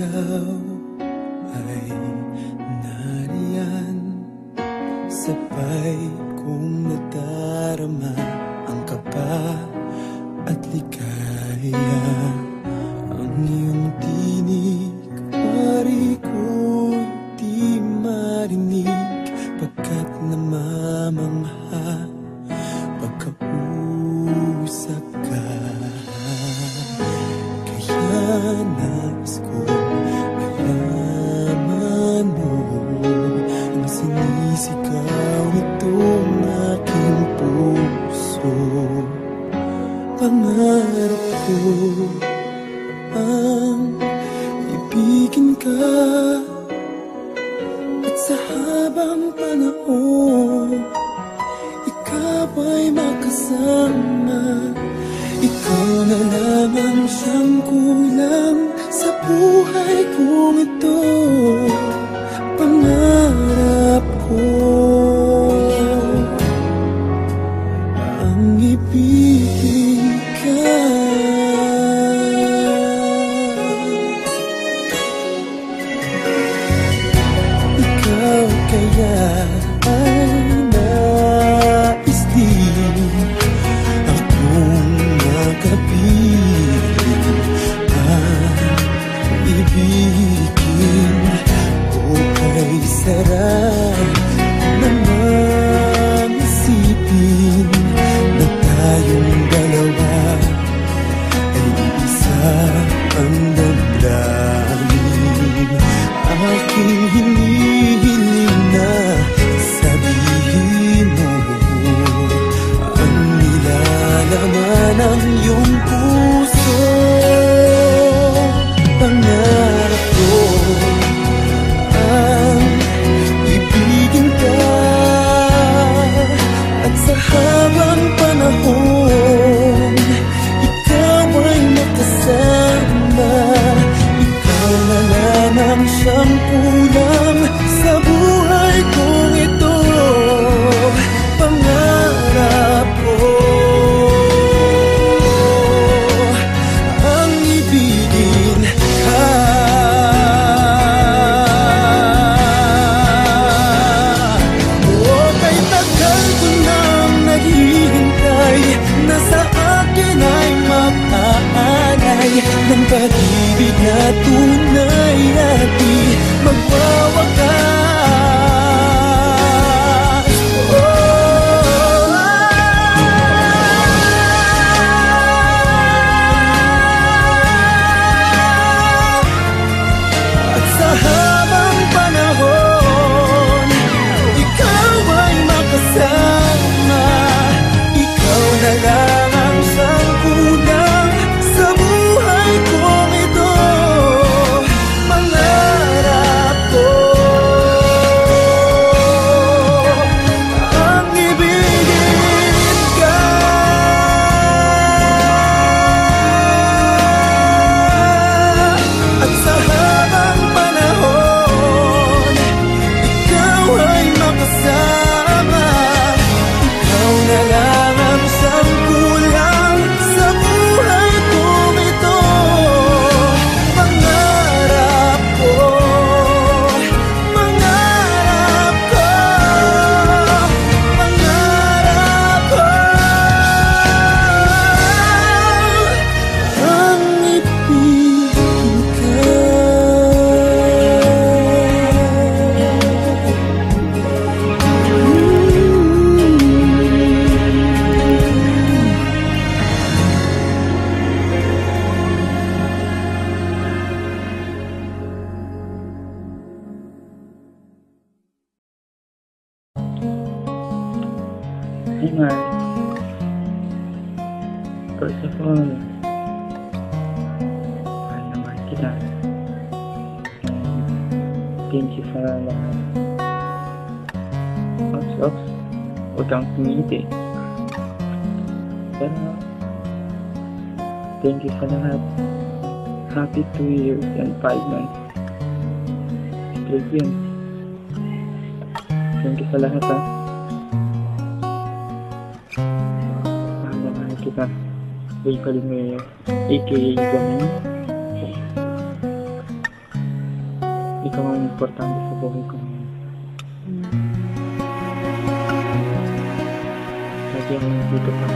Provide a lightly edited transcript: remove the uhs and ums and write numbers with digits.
ikaw ay nariyan, sabay kong nadarama ang kaba at ligaya. Ang iyong tinig, pari ko'y di marinig, pagkat namamangha pagkausap ka. Kaya nais ko malaman mo ang sinisigaw nitong aking puso. Pangarap ko ang ibigin ka, at sa habang panahon ikaw ay makasama. Ikaw na lamang siyang kulang sa buhay kong ito. Pangarap ko ang ibigin ka. Ikaw kaya ay nais din akong makapiling ang ibigin. O kay sarap naman isipin na tayong dalawa ay isa ang damdamin. Aking hinihiling na sabihin mo ang nilalaman ng iyong puso. Pangarap ko ang ibigin ka, at sa habang panahon ikaw ay makasama. Ikaw na lamang siyang kulang sa buhay kong ito. Pangarap ko ang ibigin ka. Kay tagal ko nang naghihintay na sa akin ay mapaalay ng pag-ibig na tunay at di magwawakas. At sa habang panahon ikaw ay makasama. Ikaw na lang ang siyang kulang sa buhay kong ito. Pangarap ko First of all, mahal na mahal kita. Thank you sa lahat. Ops, huwag kang tumiti. Pero, thank you sa lahat. Happy 2 years and 5 months. Straight yun. Thank you sa lahat, ha. Mahal na mahal kita. Ray Calimero, aka Gamin. Ikaw ang importante sa buhay ko ngayon. Lagi ang dito pa.